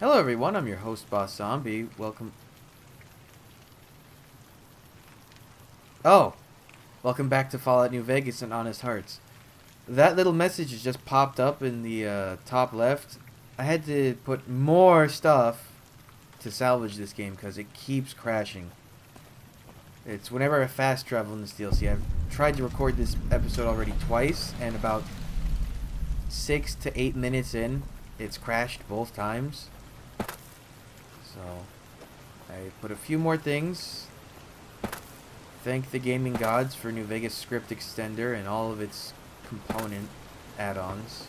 Hello everyone, I'm your host Boss Zombie. Welcome. Oh, welcome back to Fallout New Vegas and Honest Hearts. That little message just popped up in the top left. I had to put more stuff to salvage this game because it keeps crashing. It's whenever I fast travel in this DLC. I've tried to record this episode already twice, and about 6 to 8 minutes in, it's crashed both times. So, I put a few more things. Thank the gaming gods for New Vegas Script Extender and all of its component add-ons.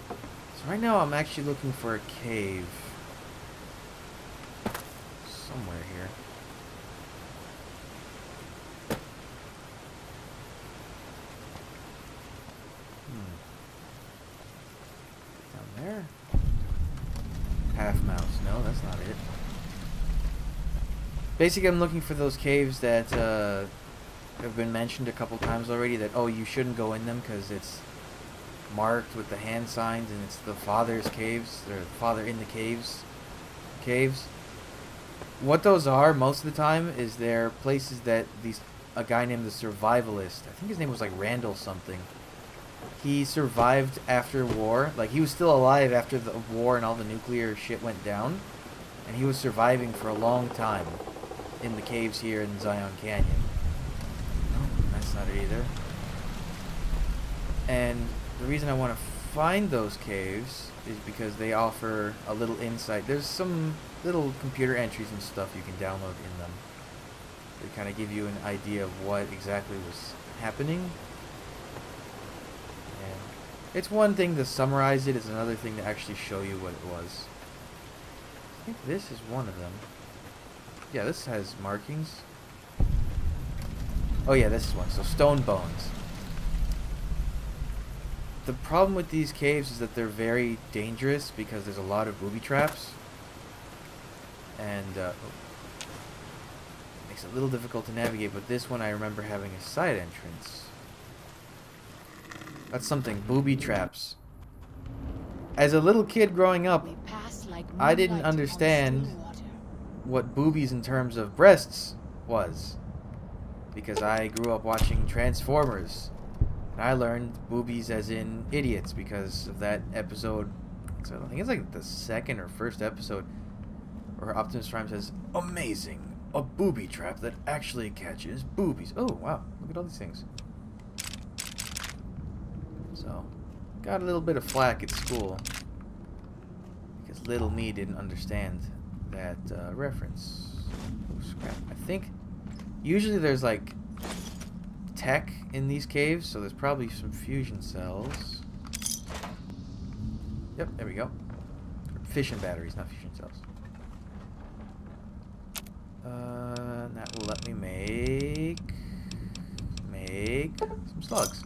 So right now I'm actually looking for a cave. Somewhere here. Down there? Half mouse. No, that's not it. Basically, I'm looking for those caves that have been mentioned a couple times already. That, oh, you shouldn't go in them because it's marked with the hand signs and it's the Father's caves, or Father in the caves. What those are most of the time is they're places that a guy named the Survivalist, I think his name was like Randall something. He survived after war. Like, he was still alive after the war and all the nuclear shit went down. And he was surviving for a long time in the caves here in Zion Canyon. No, that's not it either. And the reason I want to find those caves is because they offer a little insight. There's some little computer entries and stuff you can download in them. They kind of give you an idea of what exactly was happening. It's one thing to summarize it, it's another thing to actually show you what it was. I think this is one of them. Yeah, this has markings. Oh yeah, this is one. So stone bones. The problem with these caves is that they're very dangerous because there's a lot of booby traps. And makes it a little difficult to navigate, but this one I remember having a side entrance. That's something. Booby traps. As a little kid growing up, I didn't understand what boobies in terms of breasts was. Because I grew up watching Transformers. And I learned boobies as in idiots because of that episode. So I think it's like the second or first episode where Optimus Prime says, "Amazing! A booby trap that actually catches boobies." Oh, wow. Look at all these things. So, got a little bit of flack at school because little me didn't understand that reference. Oh, scrap. I think usually there's like tech in these caves, so there's probably some fusion cells. Yep, there we go. Fission batteries, not fusion cells. That will let me make some slugs.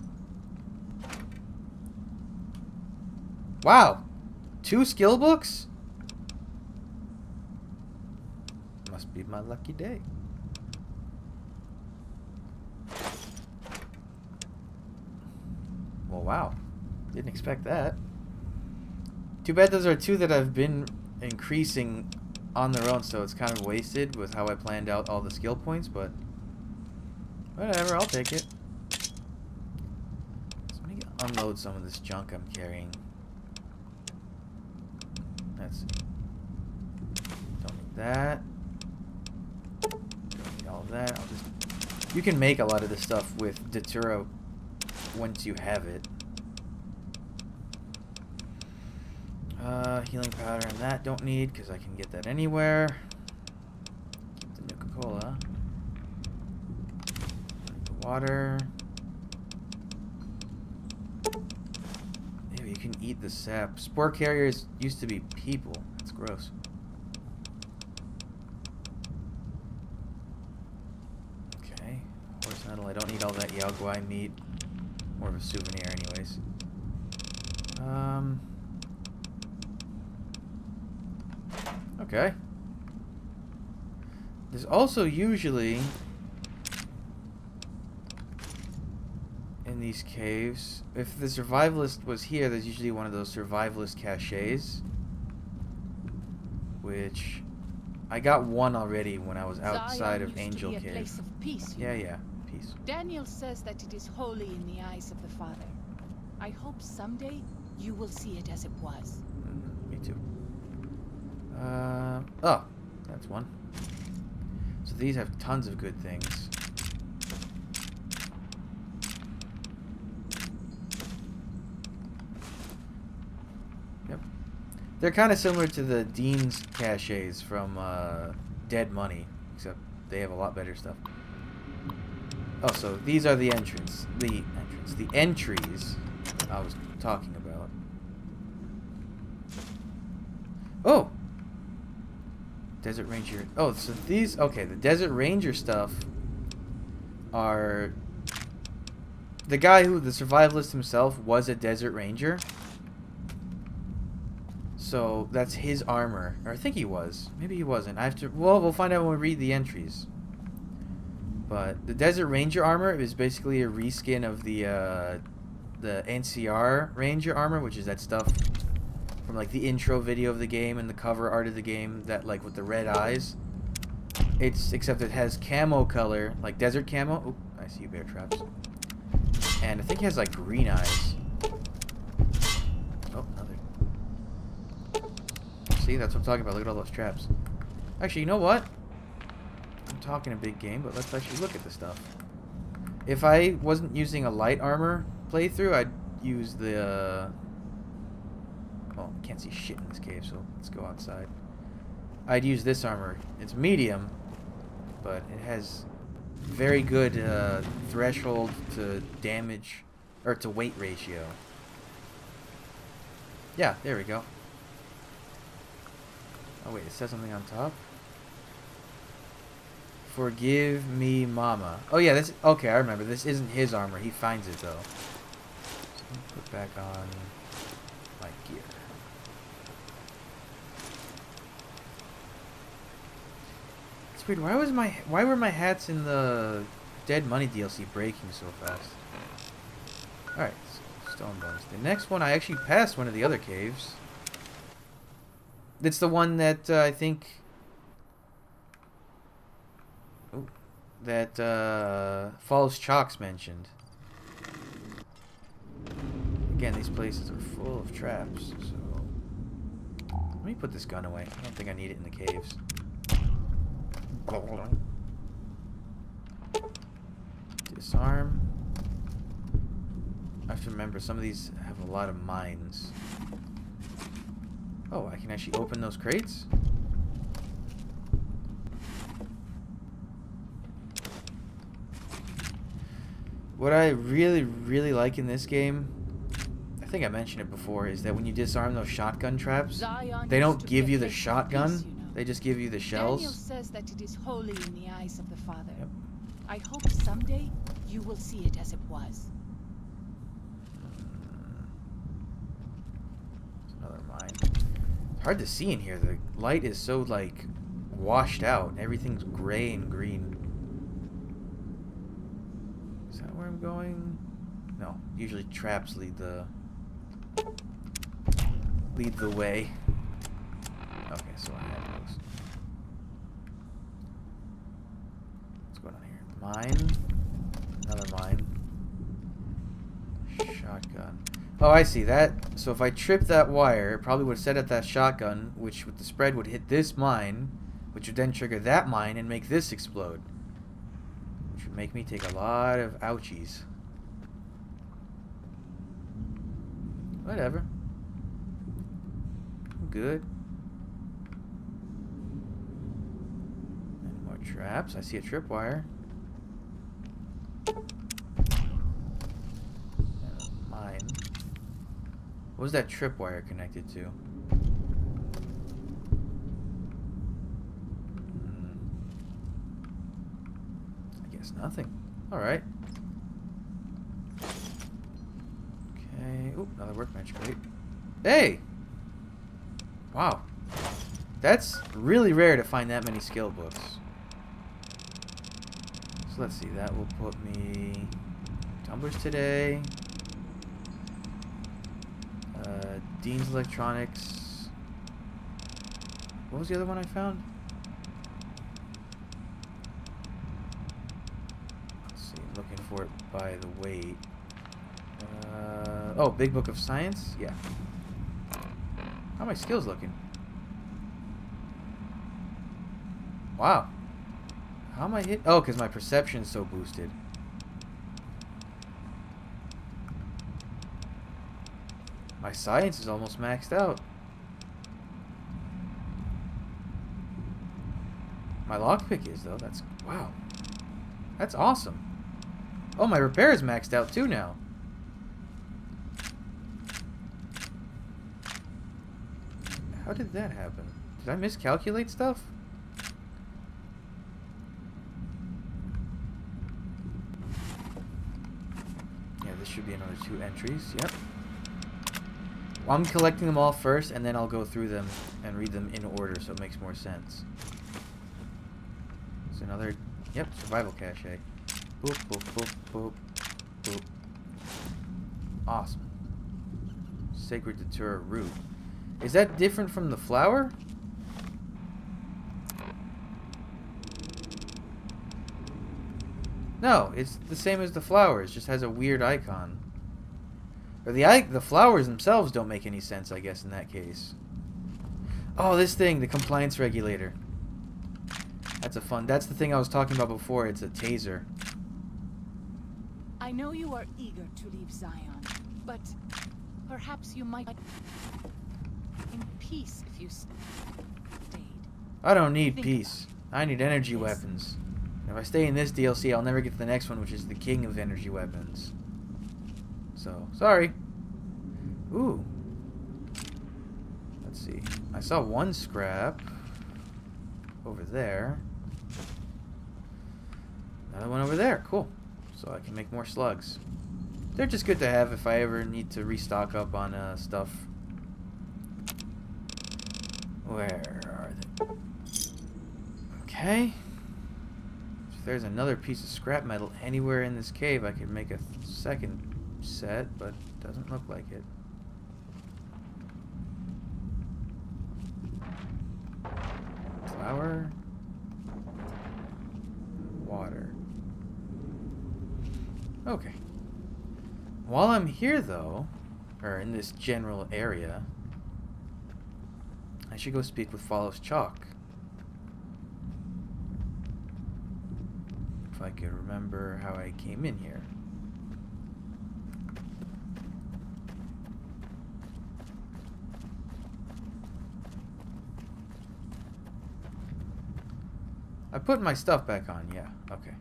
Wow, 2 skill books? Must be my lucky day. Well, wow. Didn't expect that. Too bad those are 2 that I've been increasing on their own, so it's kind of wasted with how I planned out all the skill points, but whatever, I'll take it. So let me unload some of this junk I'm carrying. That's it. Don't need that. Don't need all of that. You can make a lot of this stuff with Datura once you have it. Healing powder and that don't need because I can get that anywhere. Keep the Nuka-Cola. The water. Ew, you can eat the sap. Spore carriers used to be people. That's gross. Okay. Horse nettle. I don't need all that Yao Guai meat. More of a souvenir anyways. Okay. There's also usually in these caves, if the survivalist was here, there's usually one of those survivalist caches. which I got one already when I was outside Zion of used Angel to be a Cave. place of peace, you Yeah, know. yeah, peace. Daniel says that it is holy in the eyes of the Father. I hope someday you will see it as it was. Me too. Oh, that's one. So these have tons of good things. Yep. They're kind of similar to the Dean's caches from Dead Money, except they have a lot better stuff. Oh, so these are the entrance. The entries I was talking about. Oh! Desert Ranger. Oh, so these... Okay, the Desert Ranger stuff are... The guy who... The survivalist himself was a Desert Ranger. So, that's his armor. Or I think he was. Maybe he wasn't. I have to... Well, we'll find out when we read the entries. But the Desert Ranger armor is basically a reskin of the NCR Ranger armor, which is that stuff from like the intro video of the game and the cover art of the game, that like with the red eyes. Except it has camo color, like desert camo. Oh, I see bear traps. And I think it has like green eyes. Oh, another. See, that's what I'm talking about. Look at all those traps. Actually, you know what? I'm talking a big game, but let's actually look at the stuff. If I wasn't using a light armor playthrough, I'd use the... Well, I can't see shit in this cave, so let's go outside. I'd use this armor. It's medium, but it has very good threshold to damage, or to weight ratio. Yeah, there we go. Oh wait, it says something on top? Forgive me, mama. Oh yeah, this... Okay, I remember. This isn't his armor. He finds it, though. So let me put back on my gear. It's weird. Why were my hats in the Dead Money DLC breaking so fast? Alright, so stone bones. The next one, I actually passed one of the other caves. It's the one that I think... Oh, that Falls Chalks mentioned. Again, these places are full of traps, so... Let me put this gun away. I don't think I need it in the caves. Disarm. I have to remember, some of these have a lot of mines. Oh, I can actually open those crates? What I really, really like in this game, I think I mentioned it before, is that when you disarm those shotgun traps, they don't give you the shotgun. They just give you the shells. Daniel says that it is holy in the eyes of the Father. Yep. I hope someday you will see it as it was. There's another mine. It's hard to see in here. The light is so, like, washed out. Everything's gray and green. Is that where I'm going? No. Usually traps lead the way. Okay, so I had those. What's going on here? Mine. Another mine. Shotgun. Oh, I see that. So if I trip that wire, it probably would set up that shotgun, which with the spread would hit this mine, which would then trigger that mine and make this explode. Which would make me take a lot of ouchies. Whatever. I'm good. And more traps. I see a tripwire. Mine. What was that tripwire connected to? I guess nothing. Alright. Okay. Ooh, another workbench. Great. Hey! Wow. That's really rare to find that many skill books. So let's see. That will put me... Tumblers today. Dean's Electronics. What was the other one I found? Let's see, I'm looking for it by the weight. Oh, Big Book of Science? Yeah. How are my skills looking? Wow. How am I hit? Oh, because my perception's so boosted. My science is almost maxed out. My lockpick is, though. That's... Wow. That's awesome. Oh, my repair is maxed out, too, now. How did that happen? Did I miscalculate stuff? Yeah, this should be another 2 entries. Yep. Well, I'm collecting them all first, and then I'll go through them and read them in order, so it makes more sense. It's another... Yep, survival cache. Boop, boop, boop, boop, boop. Awesome. Sacred Datura root. Is that different from the flower? No, it's the same as the flowers, just has a weird icon. Or the flowers themselves don't make any sense, I guess, in that case. Oh, this thing, the compliance regulator. That's the thing I was talking about before. It's a taser. I know you are eager to leave Zion, but perhaps you might in peace if you stayed. I don't need peace. I need energy weapons. If I stay in this DLC, I'll never get to the next one, which is the king of energy weapons. So, sorry. Ooh. Let's see. I saw one scrap over there. Another one over there. Cool. So I can make more slugs. They're just good to have if I ever need to restock up on stuff. Where are they? Okay. If there's another piece of scrap metal anywhere in this cave, I could make a second set, but doesn't look like it. Flour. Water. Okay. While I'm here, though, or in this general area, I should go speak with Follows Chalk. If I could remember how I came in here. I put my stuff back on, yeah, okay.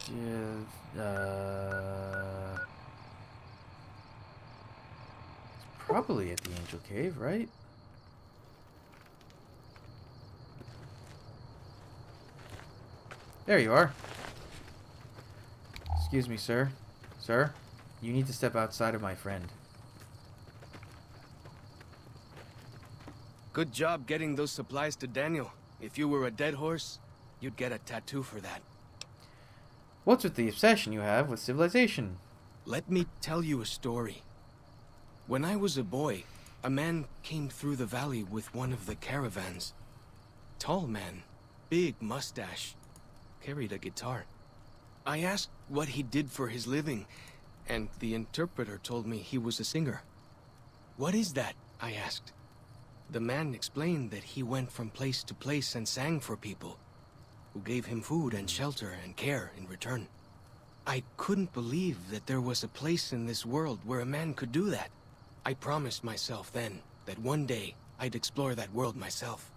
It's probably at the Angel Cave, right? There you are. Excuse me, sir. Sir? You need to step outside of my friend. Good job getting those supplies to Daniel. If you were a dead horse, you'd get a tattoo for that. What's with the obsession you have with civilization? Let me tell you a story. When I was a boy, a man came through the valley with one of the caravans. Tall man, big mustache, carried a guitar. I asked what he did for his living, and the interpreter told me he was a singer. What is that? I asked. The man explained that he went from place to place and sang for people, who gave him food and shelter and care in return. I couldn't believe that there was a place in this world where a man could do that. I promised myself then that one day I'd explore that world myself.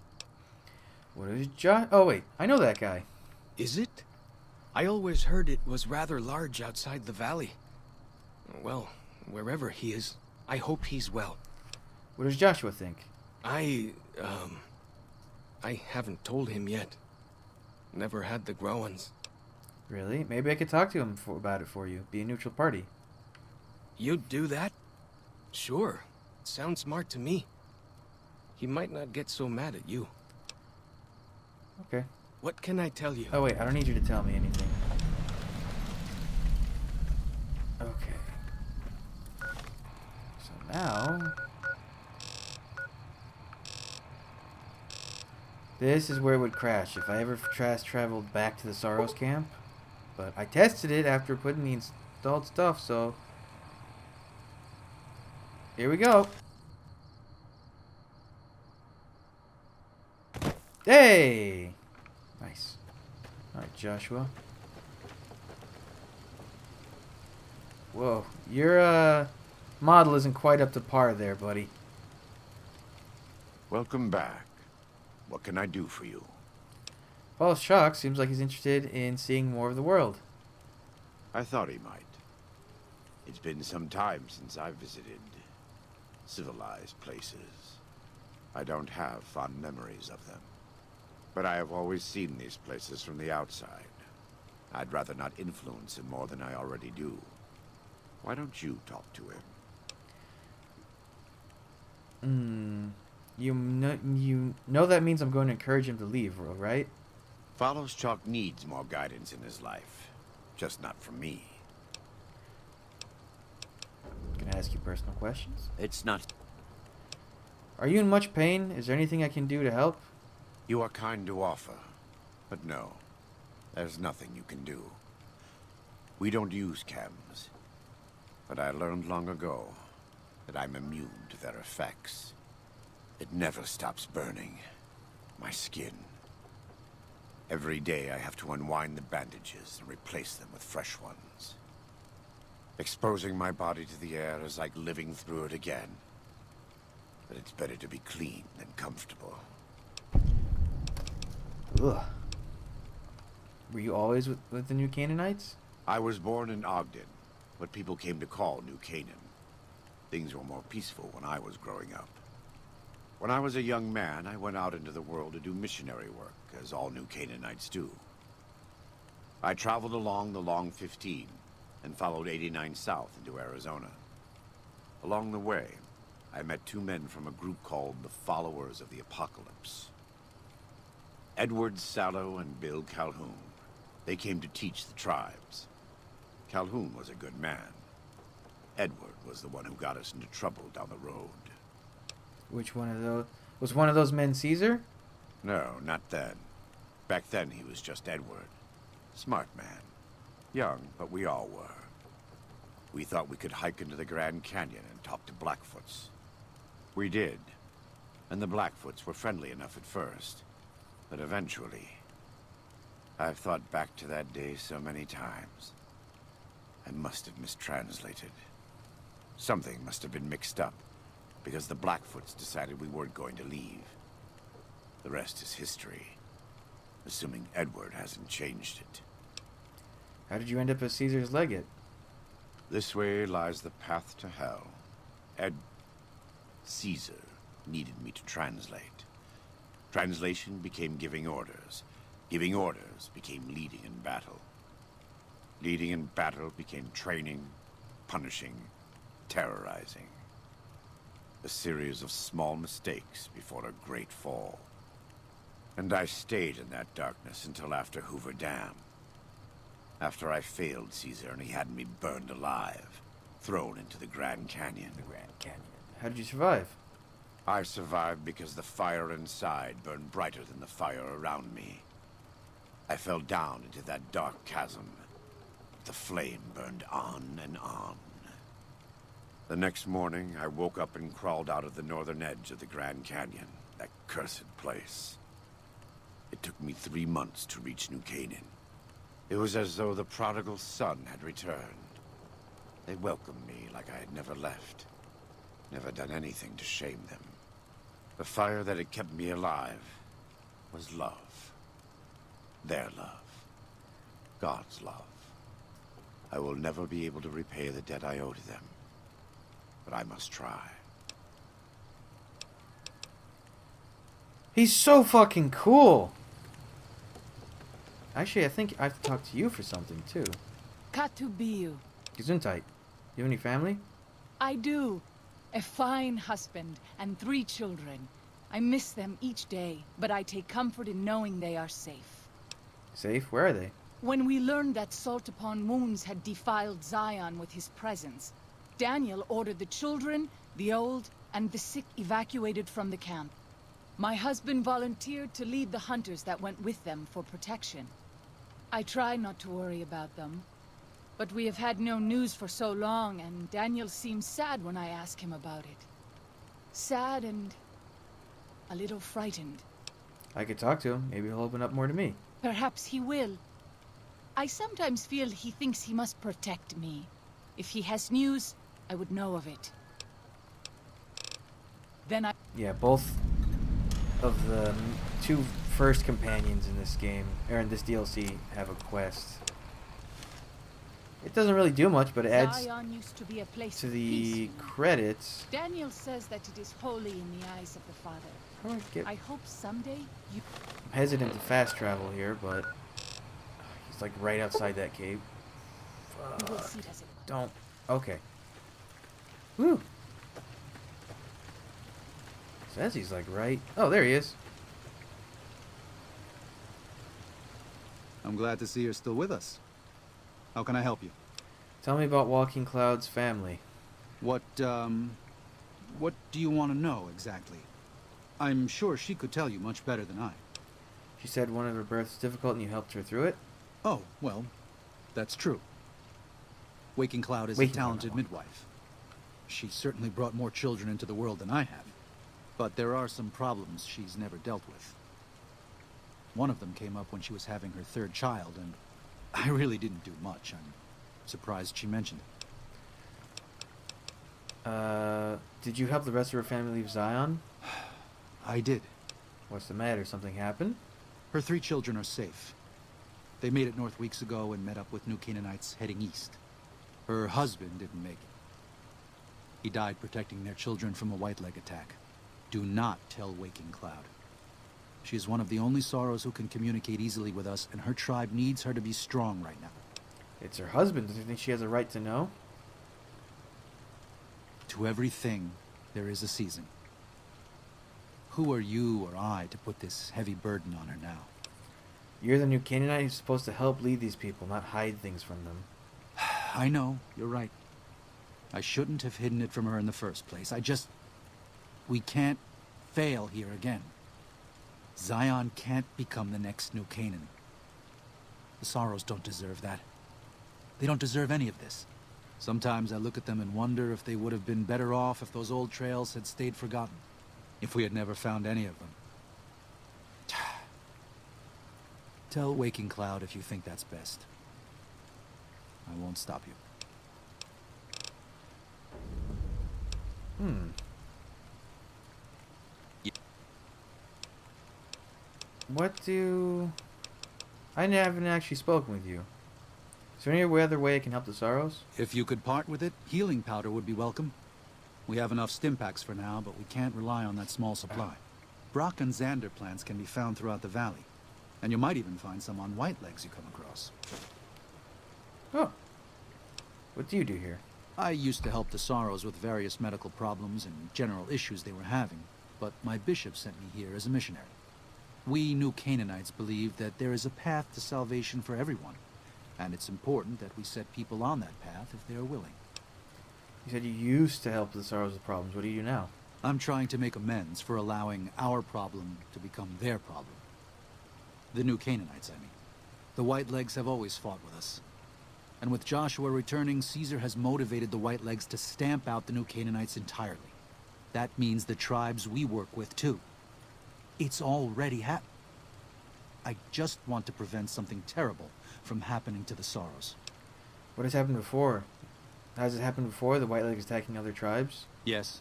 What is Josh? Oh wait, I know that guy. Is it? I always heard it was rather large outside the valley. Well, wherever he is, I hope he's well. What does Joshua think? I haven't told him yet. Never had the Growans. Really? Maybe I could talk to him about it for you. Be a neutral party. You'd do that? Sure. Sounds smart to me. He might not get so mad at you. Okay. What can I tell you? Oh wait, I don't need you to tell me anything. Okay. So now... This is where it would crash if I ever traveled back to the Sorrows camp. But I tested it after putting the installed stuff, so... Here we go. Hey! Nice. Alright, Joshua. Whoa. Your, model isn't quite up to par there, buddy. Welcome back. What can I do for you? Well, Shock seems like he's interested in seeing more of the world. I thought he might. It's been some time since I've visited civilized places. I don't have fond memories of them. But I have always seen these places from the outside. I'd rather not influence him more than I already do. Why don't you talk to him? You know that means I'm going to encourage him to leave, right? Follows Chalk needs more guidance in his life. Just not from me. Can I ask you personal questions? It's not... Are you in much pain? Is there anything I can do to help? You are kind to offer. But no. There's nothing you can do. We don't use chems. But I learned long ago that I'm immune to their effects. It never stops burning. My skin. Every day I have to unwind the bandages and replace them with fresh ones. Exposing my body to the air is like living through it again. But it's better to be clean than comfortable. Ugh. Were you always with the New Canaanites? I was born in Ogden, what people came to call New Canaan. Things were more peaceful when I was growing up. When I was a young man, I went out into the world to do missionary work, as all New Canaanites do. I traveled along the Long 15 and followed 89 south into Arizona. Along the way, I met two men from a group called the Followers of the Apocalypse. Edward Sallow and Bill Calhoun. They came to teach the tribes. Calhoun was a good man. Edward was the one who got us into trouble down the road. Which one of those? Was one of those men Caesar? No, not then. Back then he was just Edward. Smart man. Young, but we all were. We thought we could hike into the Grand Canyon and talk to Blackfoots. We did. And the Blackfoots were friendly enough at first. But eventually... I've thought back to that day so many times. I must have mistranslated. Something must have been mixed up, because the Blackfoots decided we weren't going to leave. The rest is history, assuming Edward hasn't changed it. How did you end up as Caesar's legate? This way lies the path to hell. Caesar needed me to translate. Translation became giving orders. Giving orders became leading in battle. Leading in battle became training, punishing, terrorizing. A series of small mistakes before a great fall. And I stayed in that darkness until after Hoover Dam. After I failed Caesar and he had me burned alive, thrown into the Grand Canyon. How did you survive? I survived because the fire inside burned brighter than the fire around me. I fell down into that dark chasm. The flame burned on and on. The next morning, I woke up and crawled out of the northern edge of the Grand Canyon, that cursed place. It took me 3 months to reach New Canaan. It was as though the prodigal son had returned. They welcomed me like I had never left. Never done anything to shame them. The fire that had kept me alive was love. Their love. God's love. I will never be able to repay the debt I owe to them. But I must try. He's so fucking cool! Actually, I think I have to talk to you for something, too. Katubiu. Gesundheit. You have any family? I do. A fine husband and 3 children. I miss them each day, but I take comfort in knowing they are safe. Safe? Where are they? When we learned that Salt Upon Wounds had defiled Zion with his presence, Daniel ordered the children, the old, and the sick evacuated from the camp. My husband volunteered to lead the hunters that went with them for protection. I try not to worry about them, but we have had no news for so long, and Daniel seems sad when I ask him about it. Sad and a little frightened. I could talk to him. Maybe he'll open up more to me. Perhaps he will. I sometimes feel he thinks he must protect me. If he has news, I would know of it. Then I... Yeah, both of the two first companions in this game, or in this DLC, have a quest. It doesn't really do much, but it adds Zion used to be a place to of the peace. credits. Daniel says that it is holy in the eyes of the Father. How do I get... I hope someday you... I'm hesitant to fast travel here, but he's like right outside that cave. will see it as it... Don't. Okay. Woo. Says he's like right. Oh, there he is. I'm glad to see you're still with us. How can I help you? Tell me about Walking Cloud's family. What do you want to know exactly? I'm sure she could tell you much better than I. She said one of her births was difficult and you helped her through it. Oh, well, that's true. Waking Cloud is Waking a talented Cloud. midwife. She certainly brought more children into the world than I have. But there are some problems she's never dealt with. One of them came up when she was having her third child, and I really didn't do much. I'm surprised she mentioned it. Did you help the rest of her family leave Zion? I did. What's the matter? Something happened? Her 3 children are safe. They made it north weeks ago and met up with new Canaanites heading east. Her husband didn't make it. He died protecting their children from a white leg attack. Do not tell Waking Cloud. She is one of the only Sorrows who can communicate easily with us, and her tribe needs her to be strong right now. It's her husband. Does he think she has a right to know? To everything, there is a season. Who are you or I to put this heavy burden on her now? You're the new Canaanite who's supposed to help lead these people, not hide things from them. I know, you're right. I shouldn't have hidden it from her in the first place. We can't fail here again. Zion can't become the next New Canaan. The Sorrows don't deserve that. They don't deserve any of this. Sometimes I look at them and wonder if they would have been better off if those old trails had stayed forgotten. If we had never found any of them. Tell Waking Cloud if you think that's best. I won't stop you. What do... I haven't actually spoken with you. Is there any other way I can help the Sorrows? If you could part with it, healing powder would be welcome. We have enough stim packs for now, but we can't rely on that small supply. Brock and Xander plants can be found throughout the valley. And you might even find some on white legs you come across. Oh. What do you do here? I used to help the Sorrows with various medical problems and general issues they were having, but my bishop sent me here as a missionary. We New Canaanites believe that there is a path to salvation for everyone, and it's important that we set people on that path if they are willing. You said you used to help the Sorrows with problems. What do you do now? I'm trying to make amends for allowing our problem to become their problem. The New Canaanites, I mean. The Whitelegs have always fought with us. And with Joshua returning, Caesar has motivated the Whitelegs to stamp out the New Canaanites entirely. That means the tribes we work with, too. It's already happened. I just want to prevent something terrible from happening to the Sorrows. What has happened before? Has it happened before, the Whitelegs attacking other tribes? Yes.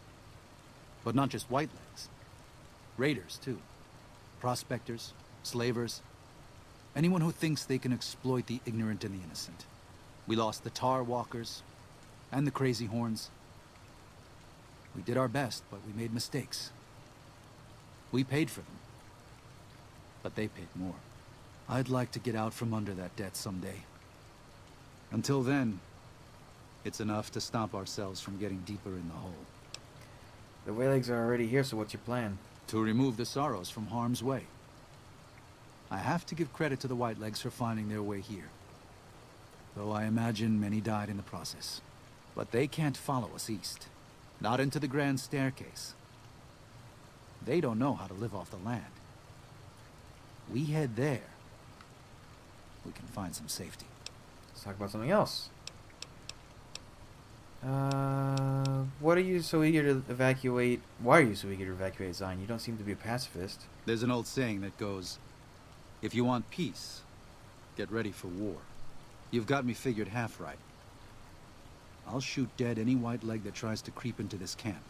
But not just Whitelegs. Raiders, too. Prospectors, slavers. Anyone who thinks they can exploit the ignorant and the innocent. We lost the Tar Walkers and the Crazy Horns. We did our best, but we made mistakes. We paid for them. But they paid more. I'd like to get out from under that debt someday. Until then, it's enough to stop ourselves from getting deeper in the hole. The Whitelegs are already here, so what's your plan? To remove the Sorrows from harm's way. I have to give credit to the Whitelegs for finding their way here. Though I imagine many died in the process. But they can't follow us east. Not into the Grand Staircase. They don't know how to live off the land. We head there. We can find some safety. Let's talk about something else. What are you so eager to evacuate? Why are you so eager to evacuate Zion? You don't seem to be a pacifist. There's an old saying that goes, if you want peace, get ready for war. You've got me figured half right. I'll shoot dead any white leg that tries to creep into this camp.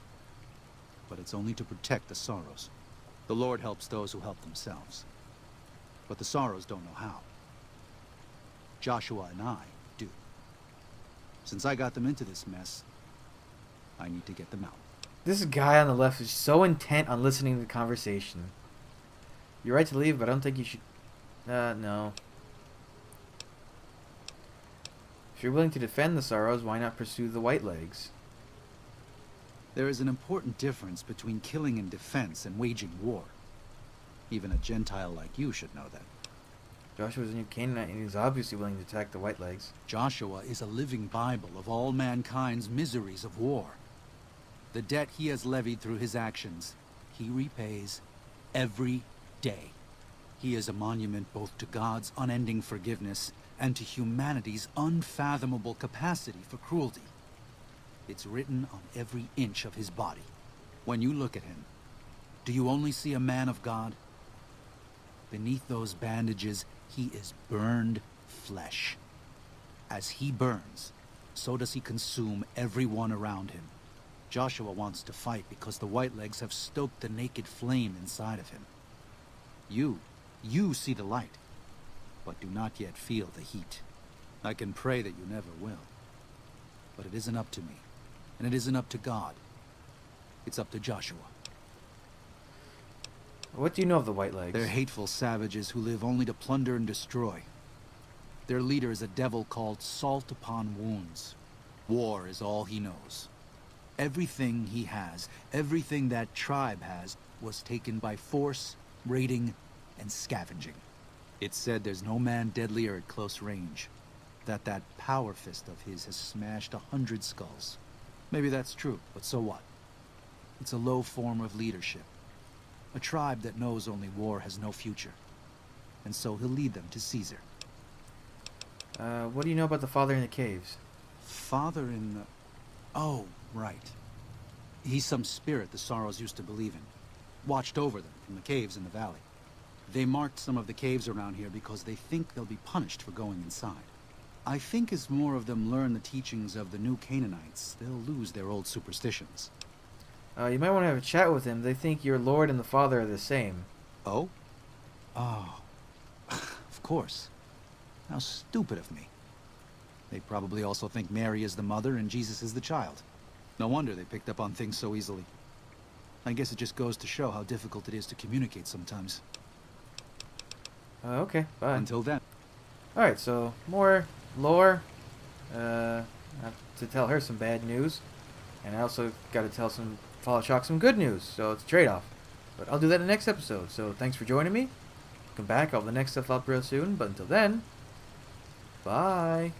But it's only to protect the Sorrows. The Lord helps those who help themselves. But the Sorrows don't know how. Joshua and I do. Since I got them into this mess, I need to get them out. This guy on the left is so intent on listening to the conversation. You're right to leave, but I don't think you should... no. If you're willing to defend the Sorrows, why not pursue the Whitelegs? There is an important difference between killing in defense and waging war. Even a Gentile like you should know that. Joshua's a new Canaanite, and he's obviously willing to attack the Whitelegs. Joshua is a living Bible of all mankind's miseries of war. The debt he has levied through his actions, he repays every day. He is a monument both to God's unending forgiveness and to humanity's unfathomable capacity for cruelty. It's written on every inch of his body. When you look at him, do you only see a man of God? Beneath those bandages, he is burned flesh. As he burns, so does he consume everyone around him. Joshua wants to fight because the Whitelegs have stoked the naked flame inside of him. You see the light, but do not yet feel the heat. I can pray that you never will. But it isn't up to me, and it isn't up to God. It's up to Joshua. What do you know of the Whitelegs? They're hateful savages who live only to plunder and destroy. Their leader is a devil called Salt Upon Wounds. War is all he knows. Everything he has, everything that tribe has, was taken by force, raiding, and scavenging. It's said there's no man deadlier at close range. That power fist of his has smashed 100 skulls. Maybe that's true, but so what? It's a low form of leadership. A tribe that knows only war has no future. And so he'll lead them to Caesar. What do you know about the Father in the Caves? Father in the... Oh, right. He's some spirit the Sorrows used to believe in. Watched over them from the caves in the valley. They marked some of the caves around here because they think they'll be punished for going inside. I think as more of them learn the teachings of the new Canaanites, they'll lose their old superstitions. You might want to have a chat with him. They think your Lord and the Father are the same. Oh? Oh. Of course. How stupid of me. They probably also think Mary is the mother and Jesus is the child. No wonder they picked up on things so easily. I guess it just goes to show how difficult it is to communicate sometimes. Okay, bye. Until then. Alright, so more lore. I have to tell her some bad news. And I also got to tell Fallout Shock some good news. So it's a trade-off. But I'll do that in the next episode. So thanks for joining me. Come back. I'll have the next stuff up real soon. But until then, bye.